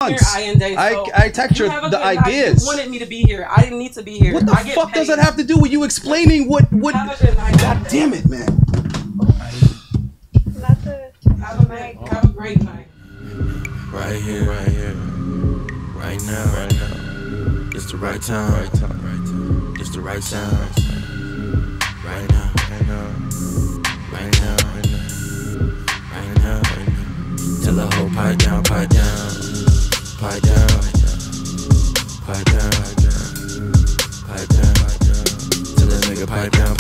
Ayiendei, so I text you the ideas. You wanted me to be here. I didn't need to be here. What the fuck does that have to do with you explaining what? Have a good night. God damn it, man. Have a great night. Right here, right now. It's the right time, It's the right sound. Right now. Tell the whole pipe down. Tell the nigga pipe down.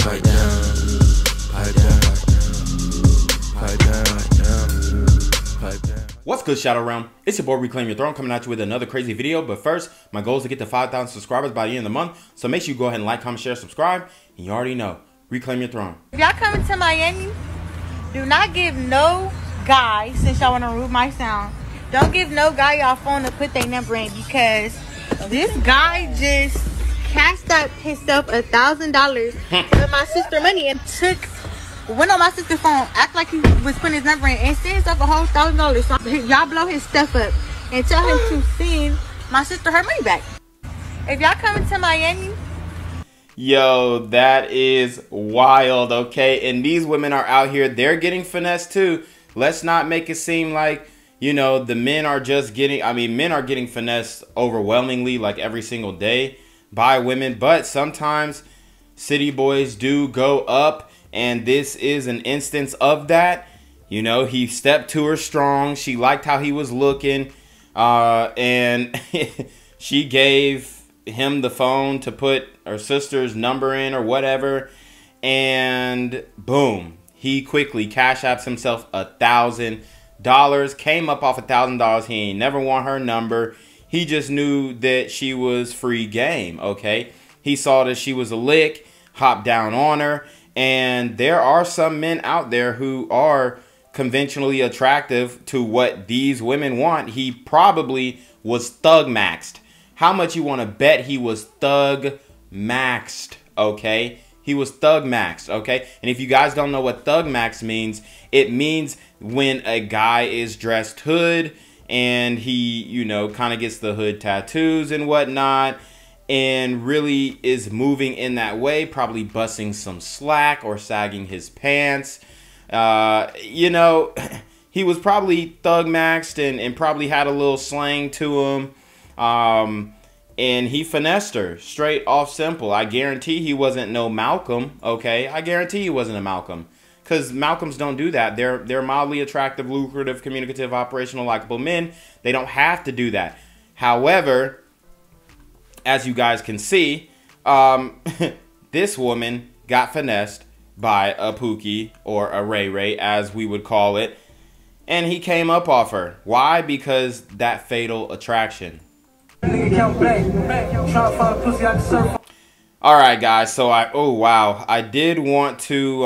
What's good, Shadow Realm? It's your boy Reclaim Your Throne coming at you with another crazy video. But first, my goal is to get to 5,000 subscribers by the end of the month. So make sure you go ahead and like, comment, share, subscribe. And you already know, Reclaim Your Throne. If y'all coming to Miami, do not give no guy, since y'all want to remove my sound, don't give no guy y'all phone to put their number in, because this guy just cashed up himself $1,000 with my sister money and went on my sister's phone, act like he was putting his number in, and sent himself a whole $1,000. So y'all blow his stuff up and tell him to send my sister her money back. If y'all coming to Miami, yo, that is wild, okay? And these women are out here, they're getting finessed too. Let's not make it seem like, you know, the men are just getting, men are getting finessed overwhelmingly, like every single day by women. But sometimes city boys do go up, and this is an instance of that. You know, he stepped to her strong. She liked how he was looking, and she gave him the phone to put her sister's number in or whatever, and boom, he quickly cash apps himself $1,000. Came up off $1,000. He ain't never want her number. He just knew that she was free game, okay? He saw that she was a lick, hopped down on her, and there are some men out there who are conventionally attractive to what these women want. He probably was thug maxed. How much you want to bet he was thug maxed, okay? He was thug maxed, okay? And if you guys don't know what thug max means, it means when a guy is dressed hood and he, you know, kind of gets the hood tattoos and whatnot and really is moving in that way, probably busting some slack or sagging his pants. You know, he was probably thug maxed and probably had a little slang to him. And he finessed her straight off simple. I guarantee he wasn't no Malcolm, okay? I guarantee he wasn't a Malcolm. Because Malcolms don't do that. They're mildly attractive, lucrative, communicative, operational, likable men. They don't have to do that. However, as you guys can see, this woman got finessed by a Pookie, or a Ray Ray, as we would call it. And he came up off her. Why? Because that fatal attraction. Alright guys, so I did want to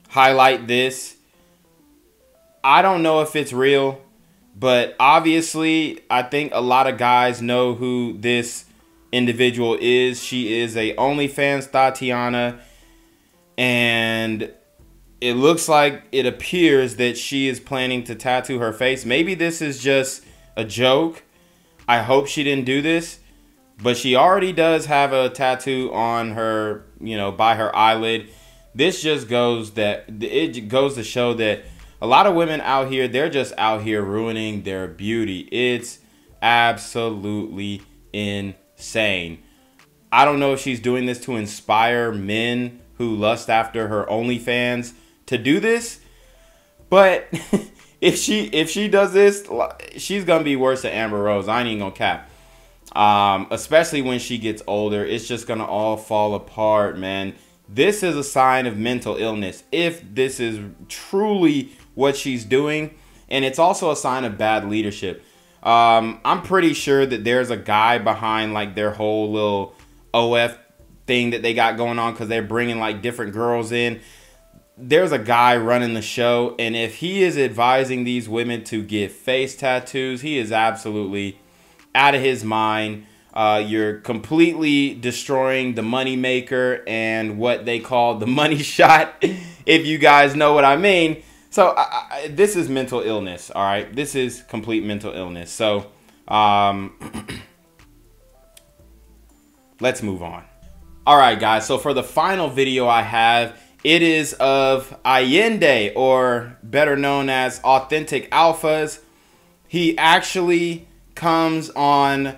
highlight this. I don't know if it's real, but obviously I think a lot of guys know who this individual is. She is a OnlyFans Tatiana, and it looks like, it appears that she is planning to tattoo her face. Maybe this is just a joke. I hope she didn't do this, but she already does have a tattoo on her, you know, by her eyelid. This just goes to show that a lot of women out here, they're just out here ruining their beauty. It's absolutely insane. I don't know if she's doing this to inspire men who lust after her OnlyFans to do this, but if she does this, she's gonna be worse than Amber Rose. I ain't even gonna cap. Especially when she gets older, it's just gonna all fall apart, man. This is a sign of mental illness, if this is truly what she's doing, and it's also a sign of bad leadership. I'm pretty sure that there's a guy behind like their whole little OF thing that they got going on, because they're bringing like different girls in. There's a guy running the show, and if he is advising these women to get face tattoos, he is absolutely out of his mind. You're completely destroying the money maker and what they call the money shot, if you guys know what I mean. So this is mental illness. All right, this is complete mental illness. So let's move on. All right, guys. So for the final video I have, it is of Ayiendei, or better known as Authentic Alphas. He actually comes on,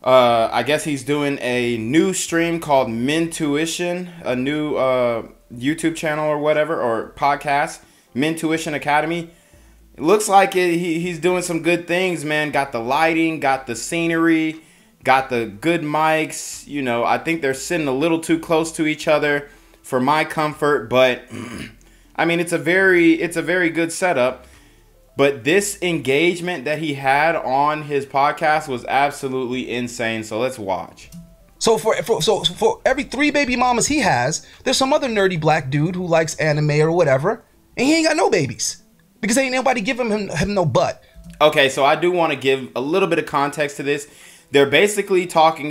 I guess he's doing a new stream called Mentuition, a new YouTube channel or whatever, or podcast, Mentuition Academy. It looks like he's doing some good things, man. Got the lighting, got the scenery, got the good mics. You know, I think they're sitting a little too close to each other for my comfort, but I mean, it's a very good setup. But this engagement that he had on his podcast was absolutely insane. So let's watch. So for every 3 baby mamas he has, there's some other nerdy black dude who likes anime or whatever, and he ain't got no babies because ain't nobody giving him no butt. Okay, so I do want to give a little bit of context to this. They're basically talking.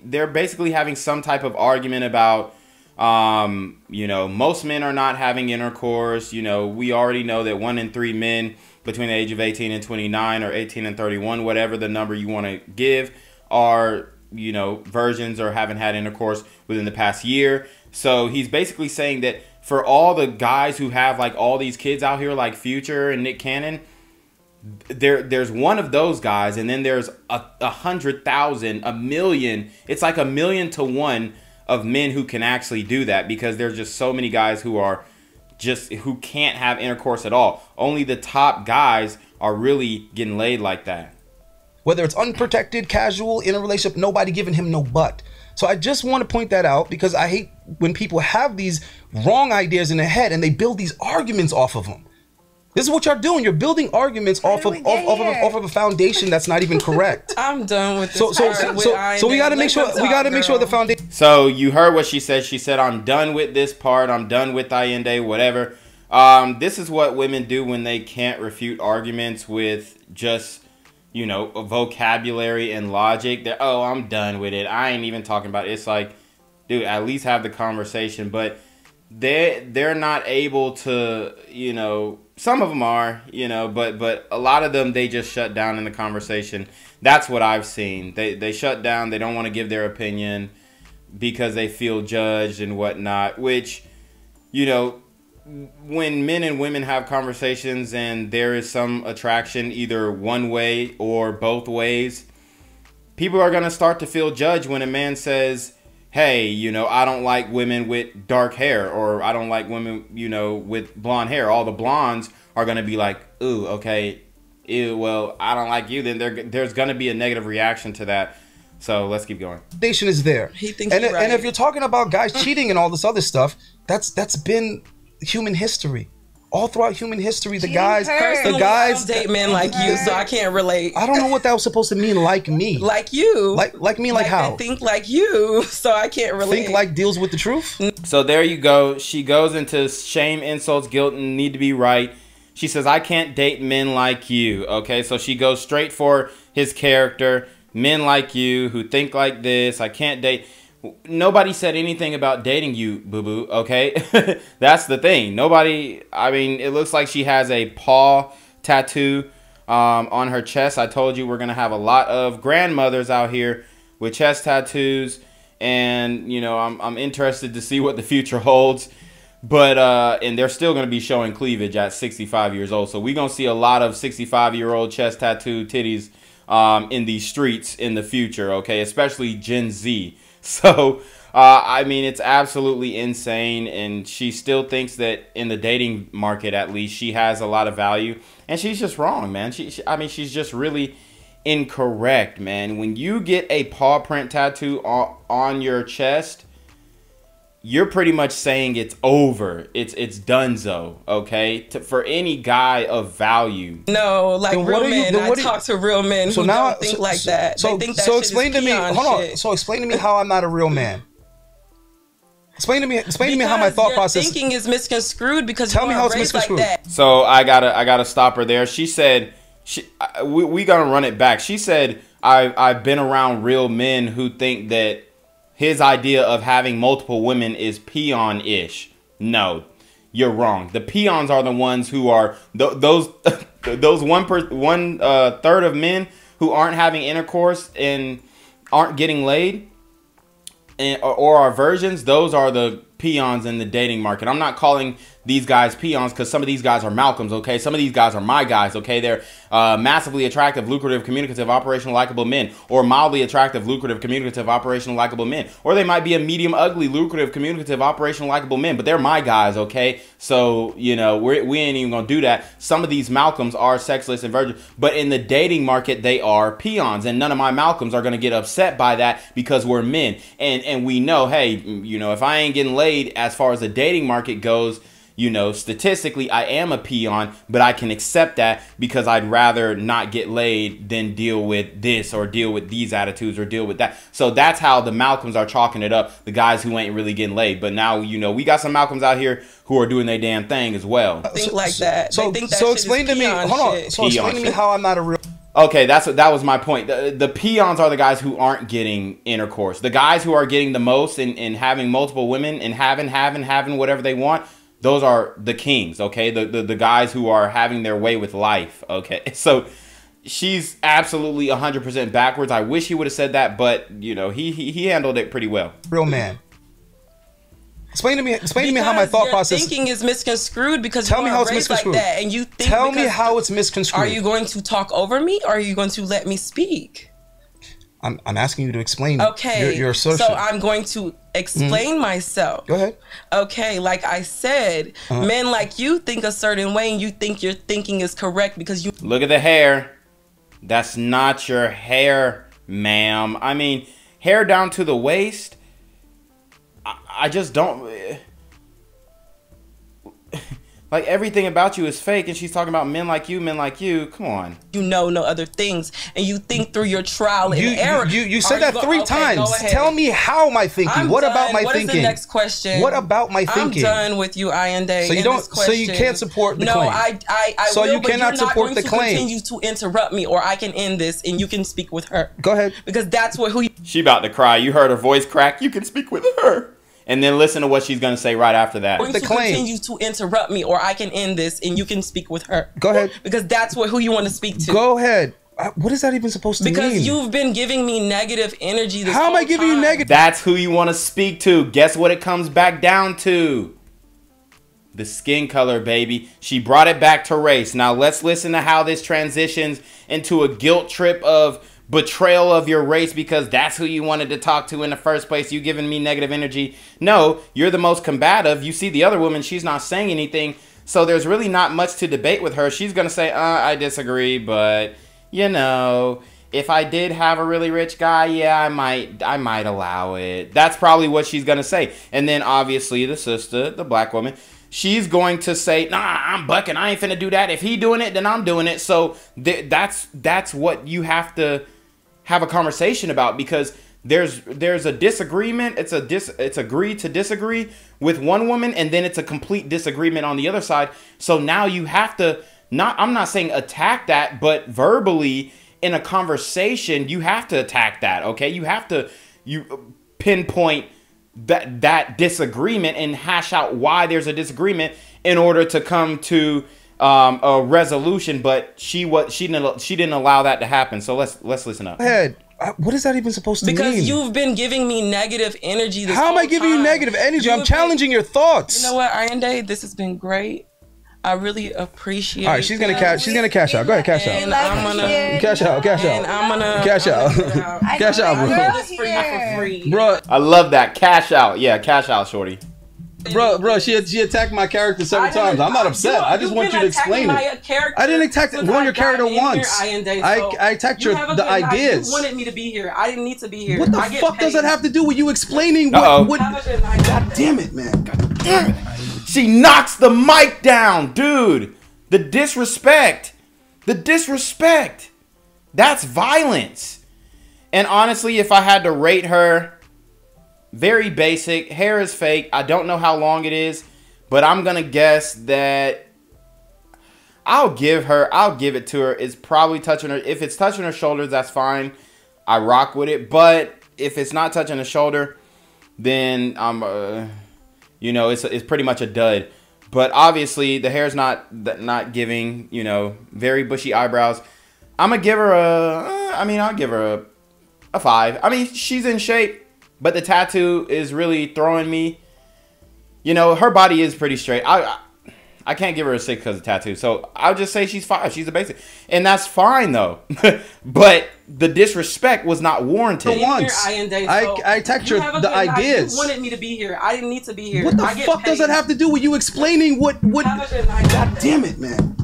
They're basically having some type of argument about. You know, most men are not having intercourse. You know, we already know that 1 in 3 men between the age of 18 and 29 or 18 and 31, whatever the number you want to give, are, you know, virgins or haven't had intercourse within the past year. So he's basically saying that for all the guys who have like all these kids out here, like Future and Nick Cannon, there's one of those guys, and then there's 100,000, a million. It's like 1,000,000 to 1 of men who can actually do that, because there's just so many guys who can't have intercourse at all. Only the top guys are really getting laid like that. Whether it's unprotected, casual, in a relationship, nobody giving him no butt. So I just want to point that out, because I hate when people have these wrong ideas in their head and they build these arguments off of them. This is what you're doing. You're building arguments off of a foundation that's not even correct. I'm done with this. So we got to make sure the foundation. So you heard what she said. She said, "I'm done with this part. I'm done with Ayiendei, whatever." This is what women do when they can't refute arguments with just, you know, vocabulary and logic. They're, "Oh, I'm done with it. I ain't even talking about it." It's like, dude, at least have the conversation. But they're not able to, you know. Some of them are, you know, but a lot of them, they just shut down in the conversation. That's what I've seen. They shut down. They don't want to give their opinion because they feel judged and whatnot, which, you know, when men and women have conversations and there is some attraction either one way or both ways, people are going to start to feel judged when a man says, "Hey, you know, I don't like women with dark hair," or "I don't like women, you know, with blonde hair." All the blondes are going to be like, "Ooh, okay, ew, well, I don't like you." Then there's going to be a negative reaction to that. So let's keep going. Foundation is there. He thinks and, he's right. And if you're talking about guys cheating and all this other stuff, that's been human history. All throughout human history, the guys date men like you, so I can't relate. I don't know what that was supposed to mean. Like me, like you, like me, like how? They think like you, so I can't relate. Think like deals with the truth. So there you go. She goes into shame, insults, guilt, and need to be right. She says, "I can't date men like you." Okay, so she goes straight for his character. Men like you who think like this. I can't date. Nobody said anything about dating you, boo-boo, okay? That's the thing. Nobody, I mean, it looks like she has a paw tattoo on her chest. I told you we're going to have a lot of grandmothers out here with chest tattoos. And, you know, I'm interested to see what the future holds. But, and they're still going to be showing cleavage at 65 years old. So we're going to see a lot of 65-year-old chest tattoo titties in these streets in the future, okay? Especially Gen Z. So, I mean, it's absolutely insane, and she still thinks that in the dating market, at least, she has a lot of value, and she's just wrong, man. I mean, she's just really incorrect, man. When you get a paw print tattoo on your chest, you're pretty much saying it's over. It's donezo, okay? For any guy of value. No, like real men. I talk to real men who don't think like that. They think that shit is explain to me. Hold on. So explain to me how I'm not a real man. Explain to me how my thought process. Your thinking is misconstrued because tell me how it's misconstrued. Like that. So I gotta stop her there. She said we gotta run it back. She said I've been around real men who think that his idea of having multiple women is peon-ish. No, you're wrong. The peons are the ones who are those one third of men who aren't having intercourse and aren't getting laid, or are virgins. Those are the peons in the dating market. I'm not calling these guys peons because some of these guys are Malcolms, okay? Some of these guys are my guys, okay? They're massively attractive, lucrative, communicative, operational, likable men, or mildly attractive, lucrative, communicative, operational, likable men, or they might be a medium, ugly, lucrative, communicative, operational, likable men, but they're my guys, okay? So, you know, we ain't even gonna do that. Some of these Malcolms are sexless and virgins, but in the dating market, they are peons, and none of my Malcolms are gonna get upset by that because we're men, and we know, hey, you know, if I ain't getting laid as far as the dating market goes, you know, statistically, I am a peon, but I can accept that because I'd rather not get laid than deal with this or deal with these attitudes or deal with that. So that's how the Malcolms are chalking it up, the guys who ain't really getting laid. But now, you know, we got some Malcolms out here who are doing their damn thing as well. Think like that. So explain to me, hold on. So explain to me how I'm not a real... Okay, that was my point. The peons are the guys who aren't getting intercourse. The guys who are getting the most and having multiple women and having whatever they want, those are the kings, okay? The guys who are having their way with life, okay? So she's absolutely 100% backwards. I wish he would have said that, but, you know, he handled it pretty well. Real man. Explain to me how my thought process... Your thinking is misconstrued because you are raised like that, and you think... Tell me how it's misconstrued. Are you going to talk over me, or are you going to let me speak? I'm asking you to explain your assertion. So I'm going to explain myself. Go ahead. Okay, like I said, men like you think a certain way, and you think your thinking is correct because you... Look at the hair. That's not your hair, ma'am. I mean, hair down to the waist. I just don't... Like, everything about you is fake, and she's talking about men like you. Come on. You know no other things, and you think through your trial and error. You said that three times. Tell me how am I thinking? What about my thinking? What is the next question? What about my thinking? I'm done with you, Ayiendei. So you don't. So you can't support the claim. No, I so will, you cannot support the claim. Continue to interrupt me, or I can end this, and you can speak with her. Go ahead. Because that's what who. She about to cry. You heard her voice crack. You can speak with her. And then listen to what she's going to say right after that. The claim. Continue to interrupt me, or I can end this, and you can speak with her. Go ahead. Because that's who you want to speak to. Go ahead. What is that even supposed to mean? Because you've been giving me negative energy this How am I giving you negative? That's who you want to speak to. Guess what it comes back down to? The skin color, baby. She brought it back to race. Now let's listen to how this transitions into a guilt trip of betrayal of your race because that's who you wanted to talk to in the first place. You giving me negative energy. No, you're the most combative. You see the other woman, she's not saying anything. So there's really not much to debate with her. She's going to say, I disagree, but you know, if I did have a really rich guy, yeah, I might allow it. That's probably what she's going to say. And then obviously the sister, the black woman, she's going to say, nah, I'm bucking. I ain't finna do that. If he doing it, then I'm doing it. So that's what you have to have a conversation about, because there's a disagreement. It's agree to disagree with one woman, and then it's a complete disagreement on the other side. So now you have to I'm not saying attack that, but verbally in a conversation, you have to attack that. Okay, you have to pinpoint that disagreement and hash out why there's a disagreement in order to come to a resolution. But she didn't allow that to happen. So let's listen up. Go ahead. What is that even supposed to mean? Because you've been giving me negative energy this How am I giving you negative energy? I'm challenging your thoughts. You know what, Ayiendei? This has been great. I really appreciate. All right, she's gonna cash out. Go ahead, cash out. And I'm gonna cash out. And I'm gonna cash out. Cash out, bro. This for you for free, bro. I love that. Cash out. Yeah, cash out, shorty. Bro, she attacked my character several times. I'm not upset. I just want you to explain it. I didn't attack your character once. I attacked the ideas. You wanted me to be here. I didn't need to be here. What the fuck does that have to do with you explaining what God damn it, man. God damn it. She knocks the mic down, dude. The disrespect. That's violence. And honestly, if I had to rate her, very basic. Hair is fake. I don't know how long it is, but I'm gonna guess that I'll give it to her. It's probably touching her. If it's touching her shoulders, that's fine. I rock with it. But if it's not touching the shoulder, then I'm, you know, it's pretty much a dud. But obviously the hair's not giving, you know, very bushy eyebrows. I'm gonna give her I'll give her a 5. I mean, she's in shape, but the tattoo is really throwing me. You know, her body is pretty straight. I can't give her a 6 because of tattoo. So I'll just say she's 5. She's a basic. And that's fine, though. But the disrespect was not warranted. Once. I attacked your the ideas. You wanted me to be here. I didn't need to be here. What the fuck does that have to do with you explaining what God damn it, man.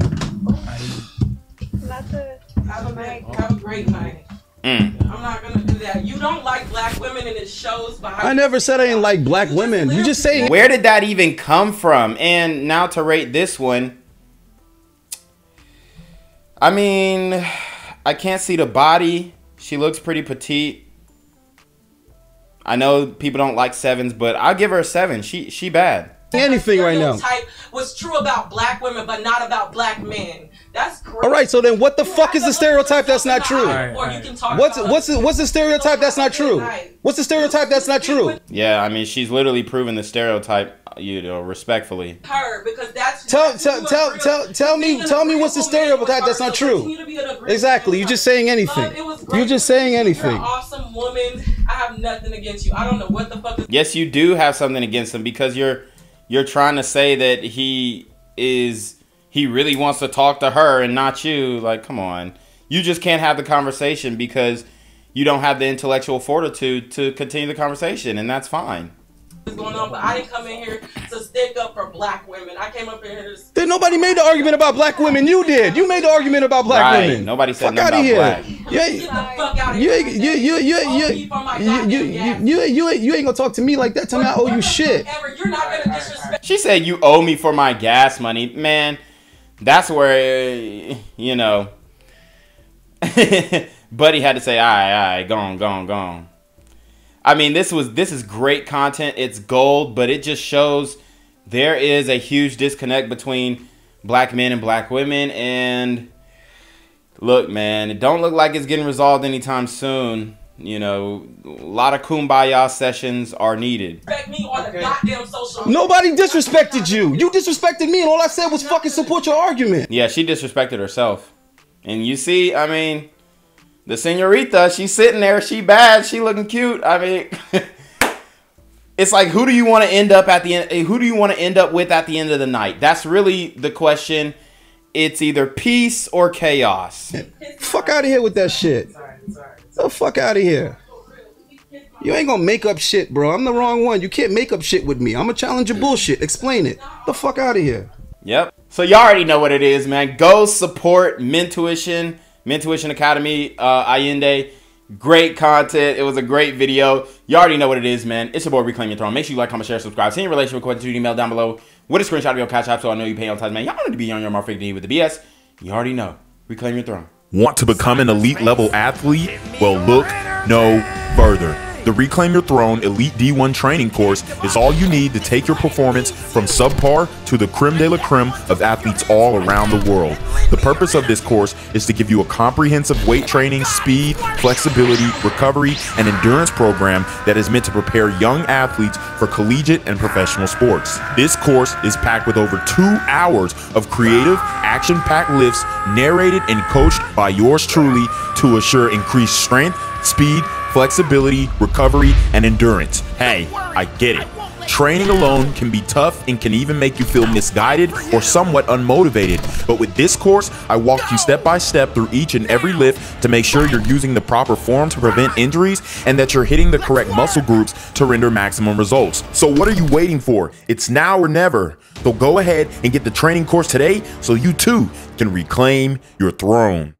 Have a great night. I'm not gonna do that. You don't like black women, and it shows by. I never said I didn't like black women. You just saying. Where did that even come from? And now to rate this one, I mean, I can't see the body. She looks pretty petite. I know people don't like 7s, but I'll give her a 7. She bad. Anything right now. Was true about black women, but not about black men. That's crazy. All right, so then what the fuck is the stereotype that's not true? What's the stereotype that's not true? What's the stereotype that's not true? Yeah, I mean, she's literally proven the stereotype, you know, respectfully. Her, because that's tell me what's the stereotype that's not true? Exactly. You're just saying anything. You're just saying anything. You're an awesome woman. I have nothing against you. I don't know what the fuck. Yes, you do have something against him because you're trying to say that he really wants to talk to her and not you. Like, come on. You just can't have the conversation because you don't have the intellectual fortitude to continue the conversation, and that's fine. What's going on? But I didn't come in here to stick up for black women. I came up in here to. Then nobody made the argument about black women. You did. You made the argument about black women. Nobody said nothing about black. You ain't gonna talk to me like that. Tell me I owe you shit. You're not gonna disrespect. She said you owe me for my gas money, man. That's where you know. Buddy had to say, all right, gone. I mean, this is great content. It's gold, but it just shows there is a huge disconnect between black men and black women. And look, man, it don't look like it's getting resolved anytime soon. You know, a lot of kumbaya sessions are needed. Nobody disrespected you. You disrespected me, and all I said was fucking support your argument. Yeah, she disrespected herself. And you see, I mean, the señorita, she's sitting there, she bad, she looking cute. I mean, it's like, who do you want to end up at the end? Who do you want to end up with at the end of the night? That's really the question. It's either peace or chaos. Fuck out of here with that shit. The fuck out of here. You ain't gonna make up shit, bro. I'm the wrong one. You can't make up shit with me. I'm gonna challenge your bullshit. Explain it. The fuck out of here. Yep. So y'all already know what it is, man. Go support Mentuition Academy, Ayiendei. Great content. It was a great video. You already know what it is, man. It's your boy, Reclaim Your Throne. Make sure you like, comment, share, subscribe. Send your relationship question to the email down below with a screenshot of your CashApp so I know you pay on time, man. Y'all want to be on your mark with the BS. You already know. Reclaim Your Throne. Want to become an elite level athlete? Well, look no further. The Reclaim Your Throne Elite D1 training course is all you need to take your performance from subpar to the creme de la creme of athletes all around the world. The purpose of this course is to give you a comprehensive weight training, speed, flexibility, recovery, and endurance program that is meant to prepare young athletes for collegiate and professional sports. This course is packed with over 2 hours of creative, action-packed lifts narrated and coached by yours truly to assure increased strength, speed, flexibility, recovery, and endurance. Hey, I get it. Training alone can be tough and can even make you feel misguided or somewhat unmotivated. But with this course, I walk you step by step through each and every lift to make sure you're using the proper form to prevent injuries and that you're hitting the correct muscle groups to render maximum results. So what are you waiting for? It's now or never. So go ahead and get the training course today so you too can reclaim your throne.